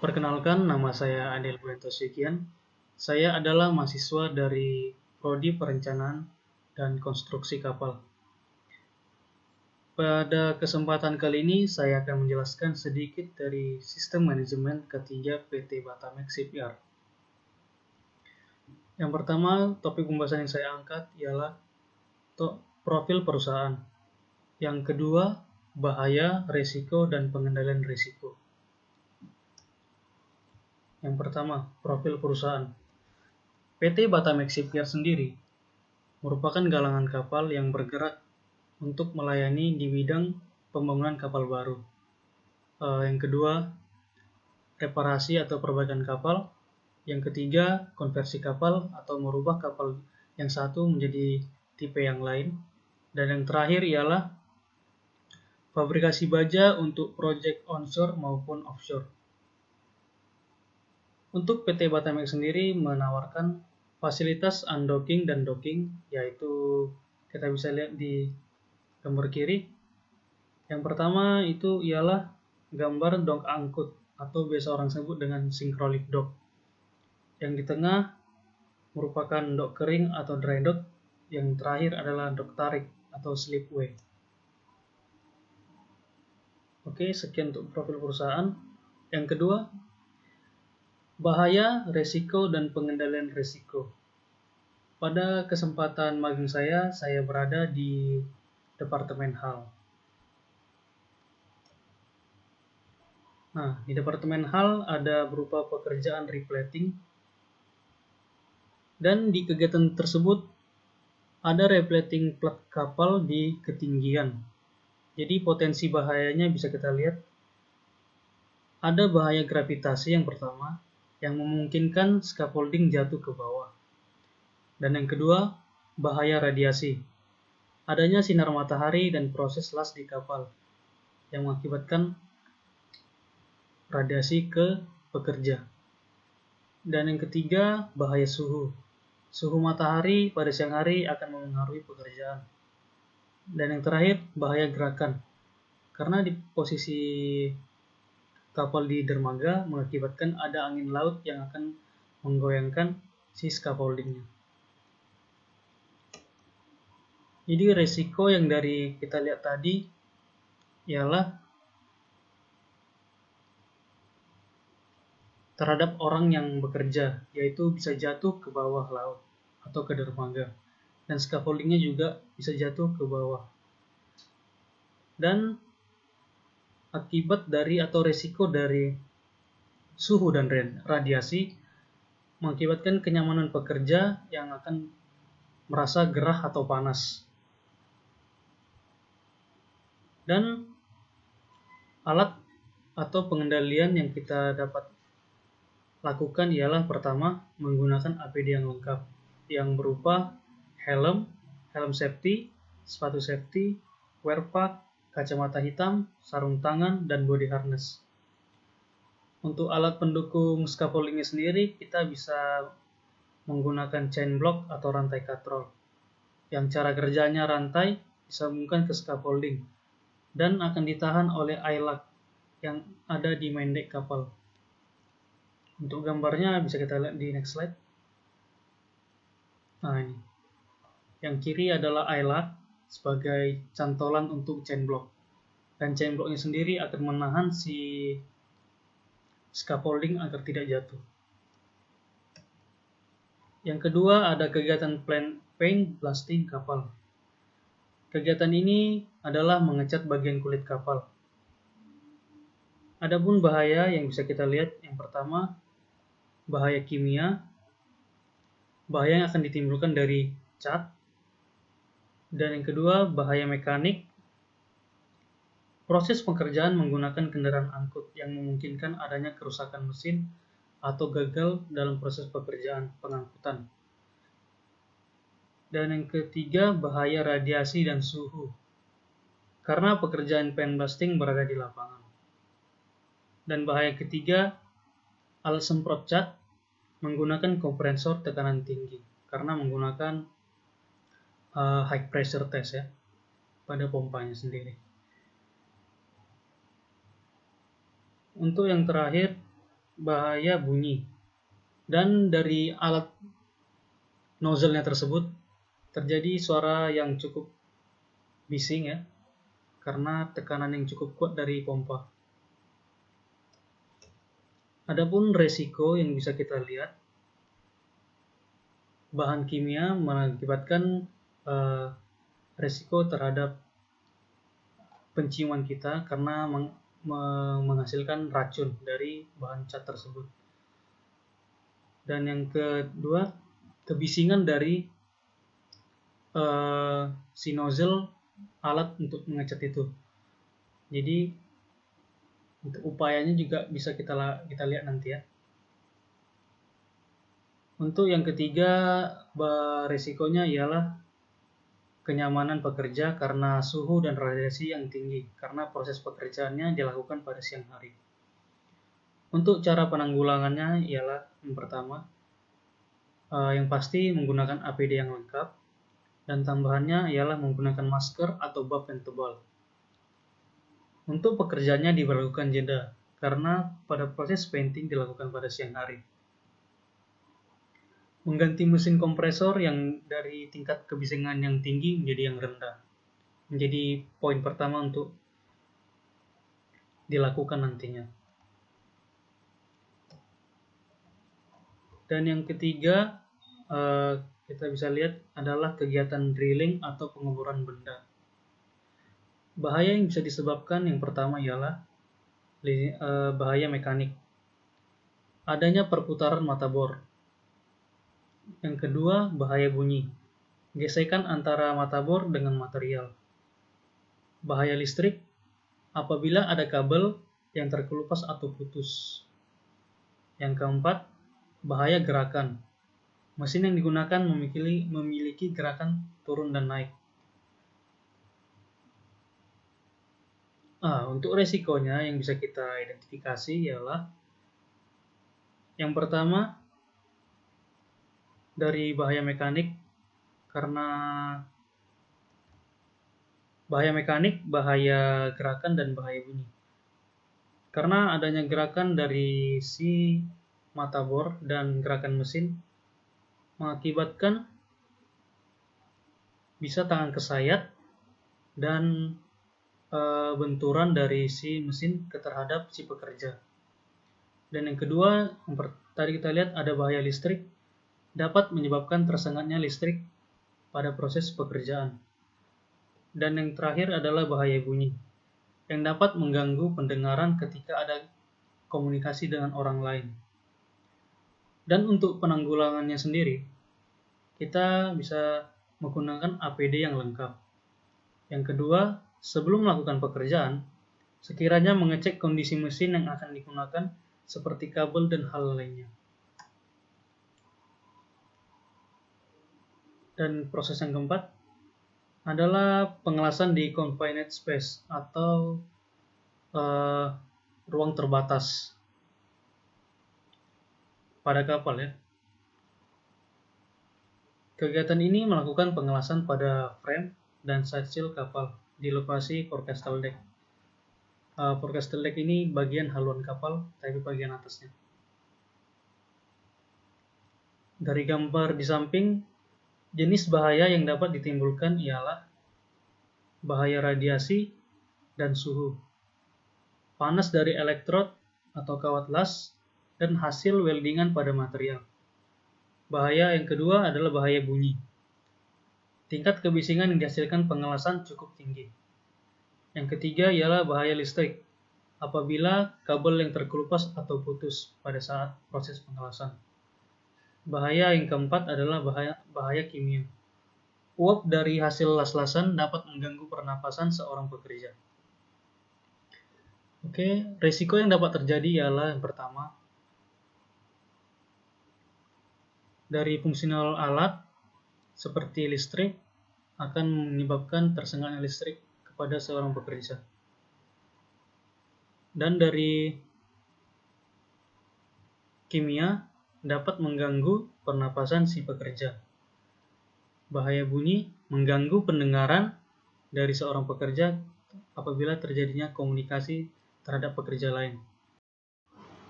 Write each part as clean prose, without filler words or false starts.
Perkenalkan, nama saya Adel Buento Syikian. Saya adalah mahasiswa dari Prodi Perencanaan dan Konstruksi Kapal. Pada kesempatan kali ini, saya akan menjelaskan sedikit dari sistem manajemen ketiga PT Batamex Shipyard. Yang pertama, topik pembahasan yang saya angkat ialah profil perusahaan. Yang kedua, bahaya, risiko, dan pengendalian risiko. Yang pertama, profil perusahaan. PT Batamex Shipyard sendiri merupakan galangan kapal yang bergerak untuk melayani di bidang pembangunan kapal baru. Yang kedua, reparasi atau perbaikan kapal. Yang ketiga, konversi kapal atau merubah kapal yang satu menjadi tipe yang lain. Dan yang terakhir ialah fabrikasi baja untuk proyek onshore maupun offshore. Untuk PT Batamex sendiri menawarkan fasilitas undocking dan docking, yaitu kita bisa lihat di gambar kiri. Yang pertama itu ialah gambar dok angkut atau biasa orang sebut dengan synchrolift dock. Yang di tengah merupakan dok kering atau dry dock. Yang terakhir adalah dok tarik atau slipway. Oke, sekian untuk profil perusahaan. Yang kedua, bahaya, resiko, dan pengendalian resiko. Pada kesempatan magang saya berada di Departemen HAL. Nah, di Departemen HAL ada berupa pekerjaan replating, dan di kegiatan tersebut ada replating plat kapal di ketinggian. Jadi potensi bahayanya bisa kita lihat. Ada bahaya gravitasi yang pertama, yang memungkinkan scaffolding jatuh ke bawah. Dan yang kedua, bahaya radiasi. Adanya sinar matahari dan proses las di kapal yang mengakibatkan radiasi ke pekerja. Dan yang ketiga, bahaya suhu. Suhu matahari pada siang hari akan mempengaruhi pekerjaan. Dan yang terakhir, bahaya gerakan. Karena di posisi kapal di dermaga mengakibatkan ada angin laut yang akan menggoyangkan si scaffoldingnya. Jadi resiko yang dari kita lihat tadi ialah terhadap orang yang bekerja, yaitu bisa jatuh ke bawah laut atau ke dermaga, dan scaffoldingnya juga bisa jatuh ke bawah. Dan akibat dari atau resiko dari suhu dan radiasi mengakibatkan kenyamanan pekerja yang akan merasa gerah atau panas. Dan alat atau pengendalian yang kita dapat lakukan ialah pertama, menggunakan APD yang lengkap yang berupa helm safety, sepatu safety, wear pack, kacamata hitam, sarung tangan, dan body harness. Untuk alat pendukung scaffoldingnya sendiri, kita bisa menggunakan chain block atau rantai katrol, yang cara kerjanya rantai disambungkan ke scaffolding dan akan ditahan oleh eye-lock yang ada di main deck kapal. Untuk gambarnya bisa kita lihat di next slide. Nah, ini. Yang kiri adalah eye-lock sebagai cantolan untuk chain block. Dan chain blocknya sendiri akan menahan si scaffolding agar tidak jatuh. Yang kedua ada kegiatan paint blasting kapal. Kegiatan ini adalah mengecat bagian kulit kapal. Adapun bahaya yang bisa kita lihat, yang pertama, bahaya kimia, bahaya yang akan ditimbulkan dari cat. Dan yang kedua, bahaya mekanik, proses pekerjaan menggunakan kendaraan angkut yang memungkinkan adanya kerusakan mesin atau gagal dalam proses pekerjaan pengangkutan. Dan yang ketiga, bahaya radiasi dan suhu, karena pekerjaan paint blasting berada di lapangan. Dan bahaya ketiga, alat semprot cat menggunakan kompresor tekanan tinggi, karena menggunakan high pressure test ya, pada pompanya sendiri. Untuk yang terakhir, bahaya bunyi. Dan dari alat nozzle-nya tersebut terjadi suara yang cukup bising ya, karena tekanan yang cukup kuat dari pompa. Adapun resiko yang bisa kita lihat, bahan kimia mengakibatkan resiko terhadap penciuman kita karena menghasilkan racun dari bahan cat tersebut. Dan yang kedua, kebisingan dari si nozzle alat untuk mengecat itu. Jadi untuk upayanya juga bisa kita lihat nanti ya. Untuk yang ketiga, resikonya ialah kenyamanan pekerja karena suhu dan radiasi yang tinggi, karena proses pekerjaannya dilakukan pada siang hari. Untuk cara penanggulangannya ialah yang pertama, yang pasti menggunakan APD yang lengkap, dan tambahannya ialah menggunakan masker atau buff yang tebal. Untuk pekerjaannya diberlakukan jeda, karena pada proses painting dilakukan pada siang hari. Mengganti mesin kompresor yang dari tingkat kebisingan yang tinggi menjadi yang rendah, menjadi poin pertama untuk dilakukan nantinya. Dan yang ketiga, kita bisa lihat adalah kegiatan drilling atau pengeboran benda. Bahaya yang bisa disebabkan yang pertama ialah bahaya mekanik. Adanya perputaran mata bor. Yang kedua, bahaya bunyi. Gesekan antara mata bor dengan material. Bahaya listrik apabila ada kabel yang terkelupas atau putus. Yang keempat, bahaya gerakan. Mesin yang digunakan memiliki gerakan turun dan naik. Untuk resikonya yang bisa kita identifikasi ialah yang pertama, dari bahaya mekanik, karena bahaya mekanik, bahaya gerakan, dan bahaya bunyi. Karena adanya gerakan dari si mata bor dan gerakan mesin mengakibatkan bisa tangan kesayat dan benturan dari si mesin terhadap si pekerja. Dan yang kedua, tadi kita lihat ada bahaya listrik, dapat menyebabkan tersengatnya listrik pada proses pekerjaan. Dan yang terakhir adalah bahaya bunyi, yang dapat mengganggu pendengaran ketika ada komunikasi dengan orang lain. Dan untuk penanggulangannya sendiri, kita bisa menggunakan APD yang lengkap. Yang kedua, sebelum melakukan pekerjaan, sekiranya mengecek kondisi mesin yang akan digunakan seperti kabel dan hal lainnya. Dan proses yang keempat adalah pengelasan di confined space atau ruang terbatas pada kapal ya. Kegiatan ini melakukan pengelasan pada frame dan sidesill kapal di lokasi forecastle deck. Forecastle deck ini bagian haluan kapal, tapi bagian atasnya. Dari gambar di samping, jenis bahaya yang dapat ditimbulkan ialah bahaya radiasi dan suhu, panas dari elektrod atau kawat las, dan hasil weldingan pada material. Bahaya yang kedua adalah bahaya bunyi. Tingkat kebisingan yang dihasilkan pengelasan cukup tinggi. Yang ketiga ialah bahaya listrik, apabila kabel yang terkelupas atau putus pada saat proses pengelasan. Bahaya yang keempat adalah bahaya kimia. Uap dari hasil las-lasan dapat mengganggu pernapasan seorang pekerja. Risiko yang dapat terjadi ialah yang pertama, dari fungsional alat seperti listrik akan menyebabkan tersengatnya listrik kepada seorang pekerja. Dan dari kimia dapat mengganggu pernapasan si pekerja. Bahaya bunyi mengganggu pendengaran dari seorang pekerja apabila terjadinya komunikasi terhadap pekerja lain.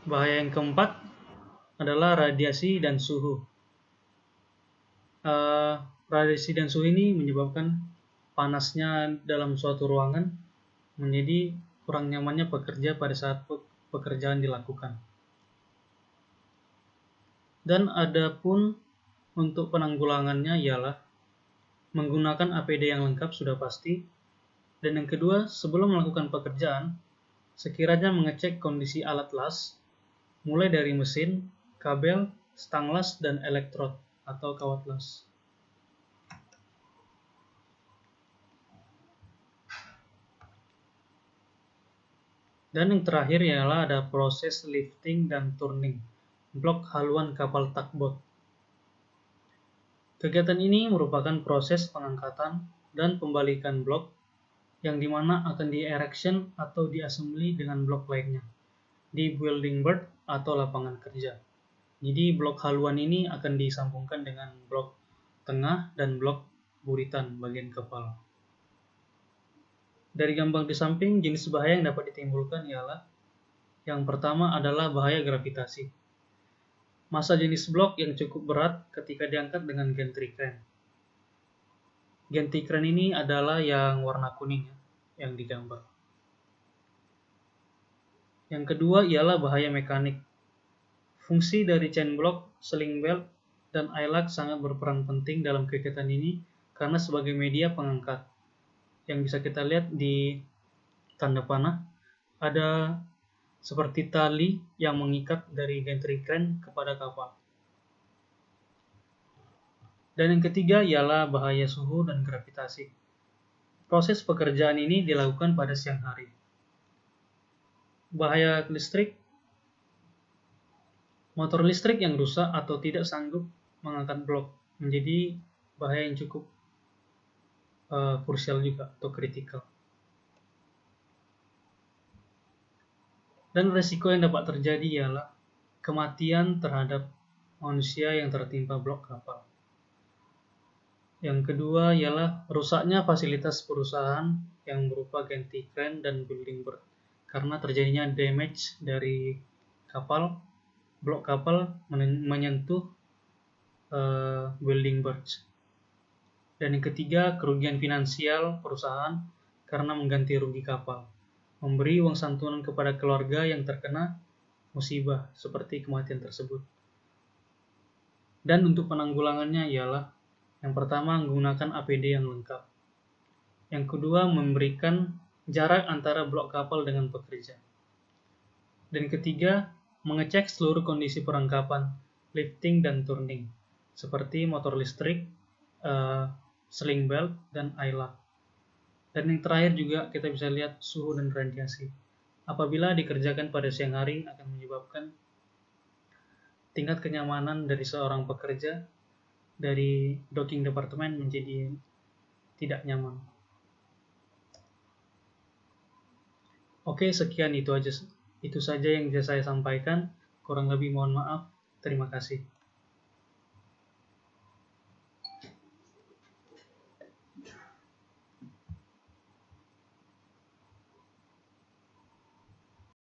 Bahaya yang keempat adalah radiasi dan suhu. Radiasi dan suhu ini menyebabkan panasnya dalam suatu ruangan menjadi kurang nyamannya pekerja pada saat pekerjaan dilakukan. Dan adapun untuk penanggulangannya ialah menggunakan APD yang lengkap sudah pasti. Dan yang kedua, sebelum melakukan pekerjaan, sekiranya mengecek kondisi alat las, mulai dari mesin, kabel, stang las, dan elektrod atau kawat las. Dan yang terakhir ialah ada proses lifting dan turning, blok haluan kapal tugboat. Kegiatan ini merupakan proses pengangkatan dan pembalikan blok yang dimana akan di-erection atau di-assembly dengan blok lainnya di building berth atau lapangan kerja. Jadi blok haluan ini akan disambungkan dengan blok tengah dan blok buritan bagian kepala. Dari gambar di samping, jenis bahaya yang dapat ditimbulkan ialah yang pertama adalah bahaya gravitasi. Massa jenis blok yang cukup berat ketika diangkat dengan gantry crane. Gantry crane ini adalah yang warna kuning yang digambar. Yang kedua ialah bahaya mekanik. Fungsi dari chain block, sling belt, dan eyelock sangat berperan penting dalam kegiatan ini karena sebagai media pengangkat. Yang bisa kita lihat di tanda panah, ada seperti tali yang mengikat dari gantry crane kepada kapal. Dan yang ketiga ialah bahaya suhu dan gravitasi. Proses pekerjaan ini dilakukan pada siang hari. Bahaya listrik, motor listrik yang rusak atau tidak sanggup mengangkat blok menjadi bahaya yang cukup krusial juga atau kritikal. Dan resiko yang dapat terjadi ialah kematian terhadap manusia yang tertimpa blok kapal. Yang kedua ialah rusaknya fasilitas perusahaan yang berupa gantry crane dan building berth karena terjadinya damage dari kapal, blok kapal menyentuh building berth. Dan yang ketiga, kerugian finansial perusahaan karena mengganti rugi kapal, memberi uang santunan kepada keluarga yang terkena musibah seperti kematian tersebut. Dan untuk penanggulangannya ialah yang pertama, menggunakan APD yang lengkap. Yang kedua, memberikan jarak antara blok kapal dengan pekerja. Dan ketiga, mengecek seluruh kondisi perlengkapan, lifting dan turning, seperti motor listrik, sling belt, dan eyelock. Dan yang terakhir juga kita bisa lihat suhu dan radiasi. Apabila dikerjakan pada siang hari akan menyebabkan tingkat kenyamanan dari seorang pekerja dari docking departemen menjadi tidak nyaman. Oke, sekian itu saja yang bisa saya sampaikan. Kurang lebih mohon maaf. Terima kasih.